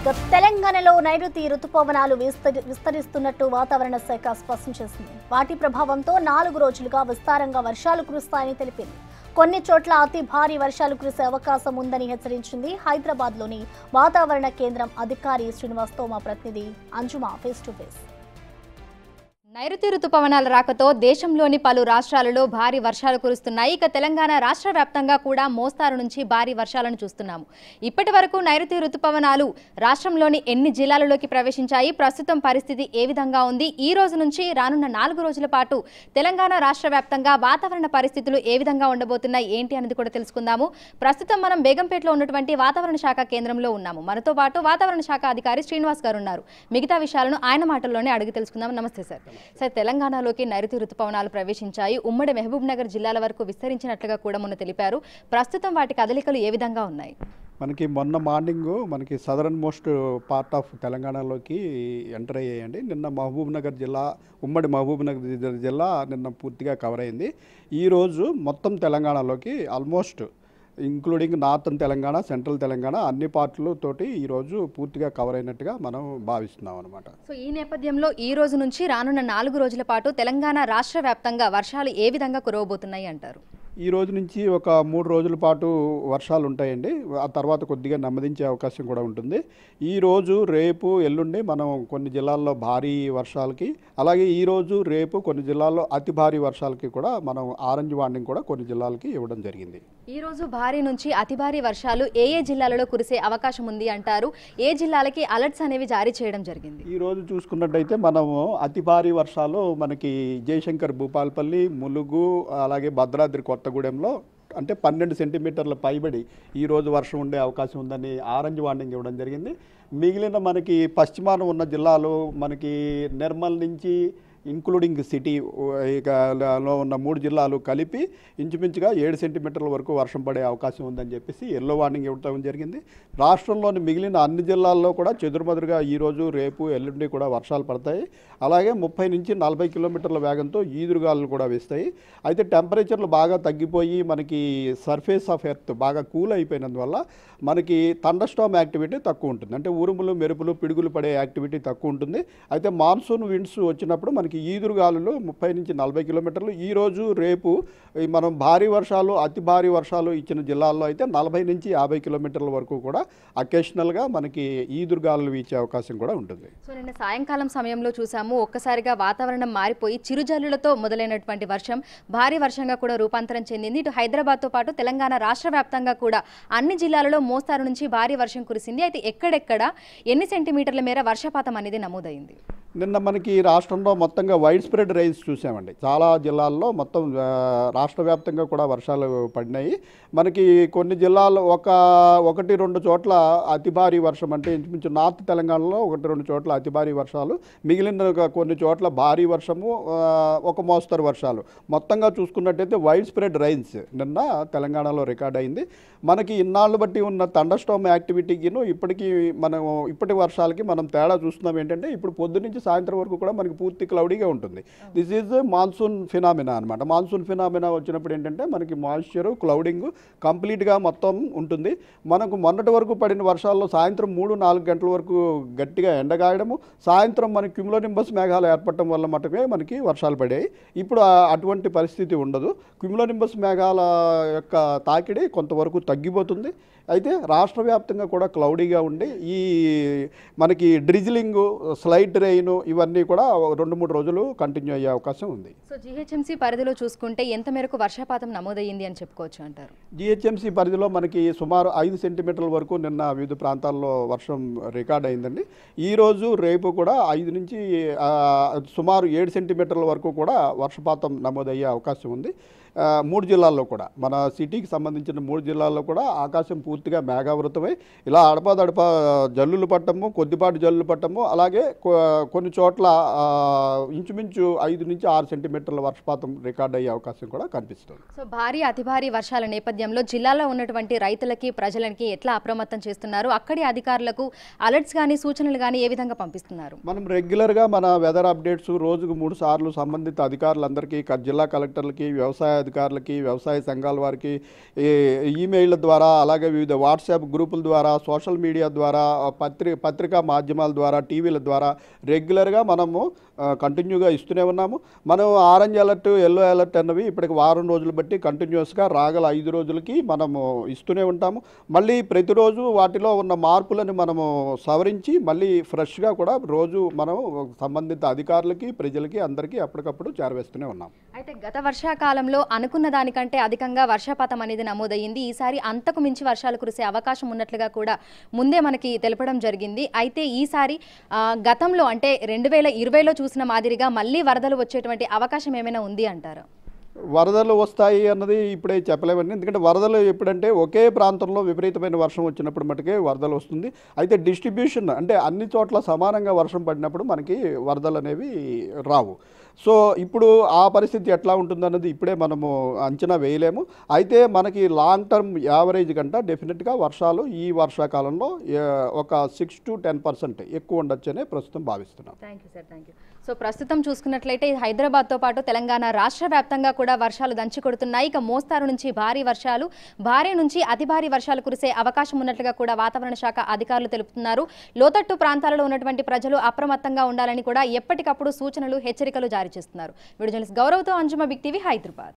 ఇక తెలంగాణలో నైరుతి రుతుపవనాలు విస్తరిస్తున్నట్టు వాతావరణ శాఖ స్పష్టం చేసింది. వాటి ప్రభావంతో 4 రోజులుగా విస్తారంగా వర్షాలు కురుస్తాయని తెలిపింది. కొన్ని చోట్ల అతి భారీ వర్షాలు కురిసే అవకాశం ఉందని హెచ్చరించింది. హైదరాబాద్లోని వాతావరణ కేంద్రం అధికారి శ్రీనివాస్తో మా ప్రతినిధి అంజుమా ఫేస్ టు ఫేస్. నైరుతి రుతుపవనాల రాకతో దేశంలోని పలు రాష్ట్రాలలో భారీ వర్షాలు కురుస్తున్నాయి. ఇక తెలంగాణ రాష్ట్ర వ్యాప్తంగా కూడా మోస్తారు నుంచి భారీ వర్షాలను చూస్తున్నాము. ఇప్పటి వరకు నైరుతి రుతుపవనాలు రాష్ట్రంలోని ఎన్ని జిల్లాలలోకి ప్రవేశించాయి, ప్రస్తుతం పరిస్థితి ఏ విధంగా ఉంది, ఈ రోజు నుంచి రానున్న 4 రోజుల పాటు తెలంగాణ రాష్ట్ర వ్యాప్తంగా వాతావరణ పరిస్థితులు ఏ విధంగా ఉండబోతున్నాయి ఏంటి అనేది కూడా తెలుసుకుందాము. ప్రస్తుతం మనం బేగంపేటలో ఉన్నటువంటి వాతావరణ శాఖ కేంద్రంలో ఉన్నాము. మనతో పాటు వాతావరణ శాఖ అధికారి శ్రీనివాస్ గారు ఉన్నారు. మిగతా విషయాలను ఆయన మాటల్లోనే అడిగి తెలుసుకుందాం. నమస్తే సార్. సార్, తెలంగాణలోకి నైరుతి రుతుపవనాలు ప్రవేశించాయి. ఉమ్మడి మహబూబ్ నగర్ జిల్లాల వరకు విస్తరించినట్లుగా కూడా మొన్న తెలిపారు. ప్రస్తుతం వాటి కదలికలు ఏ విధంగా ఉన్నాయి? మనకి మొన్న మార్నింగ్ మనకి సదరన్ మోస్ట్ పార్ట్ ఆఫ్ తెలంగాణలోకి ఎంటర్ అయ్యాయండి. నిన్న మహబూబ్ నగర్ జిల్లా, ఉమ్మడి మహబూబ్ నగర్ జిల్లా నిన్న పూర్తిగా కవర్ అయింది. ఈరోజు మొత్తం తెలంగాణలోకి almost including northern Telangana, central Telangana అన్ని పార్ట్లతోటి ఈరోజు పూర్తిగా కవర్ అయినట్టుగా మనం భావిస్తున్నాం అనమాట. సో ఈ నేపథ్యంలో ఈ రోజు నుంచి రానున్న 4 రోజుల పాటు తెలంగాణ రాష్ట్ర వ్యాప్తంగా వర్షాలు ఏ విధంగా కురవబోతున్నాయి అంటారు? ఈ రోజు నుంచి ఒక 3 రోజుల పాటు వర్షాలు ఉంటాయండి. ఆ తర్వాత కొద్దిగా నెమ్మదించే అవకాశం కూడా ఉంటుంది. ఈ రోజు, రేపు, ఎల్లుండి మనం కొన్ని జిల్లాల్లో భారీ వర్షాలకి, అలాగే ఈ రోజు, రేపు కొన్ని జిల్లాల్లో అతి భారీ వర్షాలకి కూడా మనం ఆరెంజ్ వార్నింగ్ కూడా కొన్ని జిల్లాలకి ఇవ్వడం జరిగింది. ఈ రోజు భారీ నుంచి అతి భారీ వర్షాలు ఏ జిల్లాలలో కురిసే అవకాశం ఉంది అంటారు? ఏ జిల్లాలకి అలర్ట్స్ అనేవి జారీ చేయడం జరిగింది? ఈ రోజు చూసుకున్నట్టయితే మనము అతి భారీ వర్షాలు మనకి జయశంకర్, భూపాలపల్లి, ములుగు, అలాగే భద్రాద్రి కొత్తగూడెంలో అంటే 12 సెంటీమీటర్ల పైబడి ఈరోజు వర్షం ఉండే అవకాశం ఉందని ఆరెంజ్ వార్నింగ్ ఇవ్వడం జరిగింది. మిగిలిన మనకి పశ్చిమాన ఉన్న జిల్లాలు మనకి నిర్మల్ నుంచి ఇంక్లూడింగ్ సిటీ లో ఉన్న 3 జిల్లాలు కలిపి ఇంచుమించుగా 7 సెంటీమీటర్ల వరకు వర్షం పడే అవకాశం ఉందని చెప్పేసి ఎల్లో వార్నింగ్ ఇవ్వడం జరిగింది. రాష్ట్రంలోని మిగిలిన అన్ని జిల్లాల్లో కూడా చెదురుమదురుగా ఈరోజు, రేపు, ఎల్లుండి కూడా వర్షాలు పడతాయి. అలాగే 30 నుంచి 40 కిలోమీటర్ల వేగంతో ఈదురుగాలు కూడా వేస్తాయి. అయితే టెంపరేచర్లు బాగా తగ్గిపోయి మనకి సర్ఫేస్ ఆఫ్ ఎర్త్ బాగా కూల్ అయిపోయినందువల్ల మనకి థండర్ స్టార్మ్ యాక్టివిటీ తక్కువ ఉంటుంది. అంటే ఉరుములు, మెరుపులు, పిడుగులు పడే యాక్టివిటీ తక్కువ ఉంటుంది. అయితే మాన్సూన్ విండ్స్ వచ్చినప్పుడు మనకి ఈదురుగాలులు 30 నుంచి 40 కిలోమీటర్లు. ఈరోజు, రేపు మనం భారీ వర్షాలు, అతి భారీ వర్షాలు ఇచ్చిన జిల్లాల్లో అయితే 40 నుంచి 50 కిలోమీటర్ల వరకు కూడా అకేషనల్గా మనకి ఈదురుగాలులు వీచే అవకాశం కూడా ఉంటుంది. సో నిన్న సాయంకాలం సమయంలో చూసాము, ఒక్కసారిగా వాతావరణం మారిపోయి చిరుజల్లులతో మొదలైనటువంటి వర్షం భారీ వర్షంగా కూడా రూపాంతరం చెందింది. ఇటు హైదరాబాద్తో పాటు తెలంగాణ రాష్ట్ర వ్యాప్తంగా కూడా అన్ని జిల్లాలలో మోస్తారు నుంచి భారీ వర్షం కురిసింది. అయితే ఎక్కడెక్కడ ఎన్ని సెంటీమీటర్ల మేర వర్షపాతం అనేది నమోదైంది? నిన్న మనకి రాష్ట్రంలో మొత్తంగా వైడ్ స్ప్రెడ్ రైన్స్ చూసామండి. చాలా జిల్లాల్లో మొత్తం రాష్ట్ర వ్యాప్తంగా కూడా వర్షాలు పడినాయి. మనకి కొన్ని జిల్లాల్లో 1-2 చోట్ల అతి భారీ వర్షం, అంటే ఇంచుమించు నార్త్ తెలంగాణలో 1-2 చోట్ల అతి భారీ వర్షాలు, మిగిలిన కొన్ని చోట్ల భారీ వర్షము, ఒక మోస్తరు వర్షాలు. మొత్తంగా చూసుకున్నట్టయితే వైడ్ స్ప్రెడ్ రైన్స్ నిన్న తెలంగాణలో రికార్డ్ అయింది. మనకి ఇన్నాళ్ళు బట్టి ఉన్న థండర్ స్టార్మ్ యాక్టివిటీకిను ఇప్పటి వర్షాలకి మనం తేడా చూస్తున్నాం. ఏంటంటే ఇప్పుడు పొద్దు నుంచి సాయంత్రం వరకు కూడా మనకి పూర్తి క్లౌడీగా ఉంటుంది. దిస్ ఈజ్ మాన్సూన్ ఫినామినా అనమాట. మాన్సూన్ ఫినామినా వచ్చినప్పుడు ఏంటంటే మనకి మాయిశ్చరు, క్లౌడింగ్ కంప్లీట్గా మొత్తం ఉంటుంది. మనకు మొన్నటి వరకు పడిన వర్షాల్లో సాయంత్రం 3-4 గంటల వరకు గట్టిగా ఎండగాయడము, సాయంత్రం మనకి క్యుములోనింబస్ మేఘాలు ఏర్పడటం వల్ల మటుకే మనకి వర్షాలు పడాయి. ఇప్పుడు అటువంటి పరిస్థితి ఉండదు. క్యుములోనింబస్ మేఘాల యొక్క తాకిడి కొంతవరకు తగ్గిపోతుంది. అయితే రాష్ట్ర వ్యాప్తంగా కూడా క్లౌడీగా ఉండి ఈ మనకి డ్రిజిలింగ్, స్లైట్ రెయిన్ ఇవన్నీ కూడా 2-3 రోజులు కంటిన్యూ అయ్యే అవకాశం ఉంది. సో జీహెచ్ఎంసీ పరిధిలో చూసుకుంటే ఎంత మేరకు వర్షపాతం నమోదయ్యింది అని చెప్పుకోవచ్చు అంటారు? జీహెచ్ఎంసీ పరిధిలో మనకి సుమారు 5 సెంటీమీటర్ల వరకు నిన్న వివిధ ప్రాంతాల్లో వర్షం రికార్డ్ అయిందండి. ఈరోజు, రేపు కూడా 5 నుంచి సుమారు 7 సెంటీమీటర్ల వరకు కూడా వర్షపాతం నమోదయ్యే అవకాశం ఉంది. 3 జిల్లాల్లో కూడా, మన సిటీకి సంబంధించిన 3 జిల్లాల్లో కూడా ఆకాశం పూర్తిగా మేఘావృతమై ఇలా అడపాదడప జల్లులు పట్టము, కొద్దిపాటి జల్లులు పట్టము, అలాగే కొన్ని చోట్ల ఇంచుమించు 5 నుంచి 6 సెంటీమీటర్ల వర్షపాతం రికార్డ్ అయ్యే అవకాశం కూడా కనిపిస్తుంది. సో భారీ, అతి భారీ వర్షాల నేపథ్యంలో జిల్లాలో ఉన్నటువంటి రైతులకి, ప్రజలకి ఎట్లా అప్రమత్తం చేస్తున్నారు? అక్కడి అధికారులకు అలర్ట్స్ కానీ, సూచనలు కానీ ఏ విధంగా పంపిస్తున్నారు? మనం రెగ్యులర్గా మన వెదర్ అప్డేట్స్ రోజుకు 3 సార్లు సంబంధిత అధికారులందరికీ, జిల్లా కలెక్టర్లకి, వ్యవసాయ అధికారులకి, వ్యవసాయ సంఘాల వారికి ఈమెయిళ్ళ ద్వారా, అలాగే వివిధ వాట్సాప్ గ్రూపుల ద్వారా, సోషల్ మీడియా ద్వారా, పత్రికా మాధ్యమాల ద్వారా, టీవీల ద్వారా రెగ్యులర్గా మనము కంటిన్యూగా ఇస్తూనే ఉన్నాము. మనం ఆరెంజ్ అలర్ట్, ఎల్లో అలర్ట్ అన్నవి ఇప్పటికి వారం రోజులు బట్టి కంటిన్యూస్గా రాగల 5 రోజులకి మనము ఇస్తూనే ఉంటాము. మళ్ళీ ప్రతిరోజు వాటిలో ఉన్న మార్పులను మనము సవరించి మళ్ళీ ఫ్రెష్గా కూడా రోజు మనం సంబంధిత అధికారులకి, ప్రజలకి అందరికీ అప్పటికప్పుడు చేరవేస్తూనే ఉన్నాం. అయితే గత వర్షాకాలంలో అనుకున్న దానికంటే అధికంగా వర్షపాతం అనేది నమోదయ్యింది. ఈసారి అంతకు మించి వర్షాలు కురిసే అవకాశం ఉన్నట్లుగా కూడా ముందే మనకి తెలపడం జరిగింది. అయితే ఈసారి గతంలో అంటే 2020లో చూసిన మాదిరిగా మళ్ళీ వరదలు వచ్చేటువంటి అవకాశం ఏమైనా ఉంది అంటారు? వరదలు వస్తాయి అన్నది ఇప్పుడే చెప్పలేమండి. ఎందుకంటే వరదలు ఎప్పుడంటే ఒకే ప్రాంతంలో విపరీతమైన వర్షం వచ్చినప్పుడు మటుకే వరదలు వస్తుంది. అయితే డిస్ట్రిబ్యూషన్ అంటే అన్ని చోట్ల సమానంగా వర్షం పడినప్పుడు మనకి వరదలు అనేవి రావు. సో ఇప్పుడు ఆ పరిస్థితి ఎట్లా ఉంటుందన్నది ఇప్పుడే మనము అంచనా వేయలేము. అయితే మనకి లాంగ్ టర్మ్ యావరేజ్ కంటే డెఫినెట్గా వర్షాలు ఈ వర్షాకాలంలో ఒక 6 to 10% ఎక్కువ ఉండొచ్చనే ప్రస్తుతం భావిస్తున్నాం. Thank you sir, thank you. So ప్రస్తుతం చూసుకున్నట్లయితే హైదరాబాద్తో పాటు తెలంగాణ రాష్ట్ర వ్యాప్తంగా కూడా వర్షాలు దంచి కొడుతున్నాయి. ఇక మోస్తారు నుంచి భారీ వర్షాలు, భారీ నుంచి అతి భారీ వర్షాలు కురిసే అవకాశం ఉన్నట్లుగా కూడా వాతావరణ శాఖ అధికారులు తెలుపుతున్నారు. లోతట్టు ప్రాంతాలలో ఉన్నటువంటి ప్రజలు అప్రమత్తంగా ఉండాలని కూడా ఎప్పటికప్పుడు సూచనలు, హెచ్చరికలు జారీ చేస్తున్నారు. వీడియో జర్నలిస్ట్ గౌరవ్తో అంజుమ, బిగ్ టీవీ, హైదరాబాద్.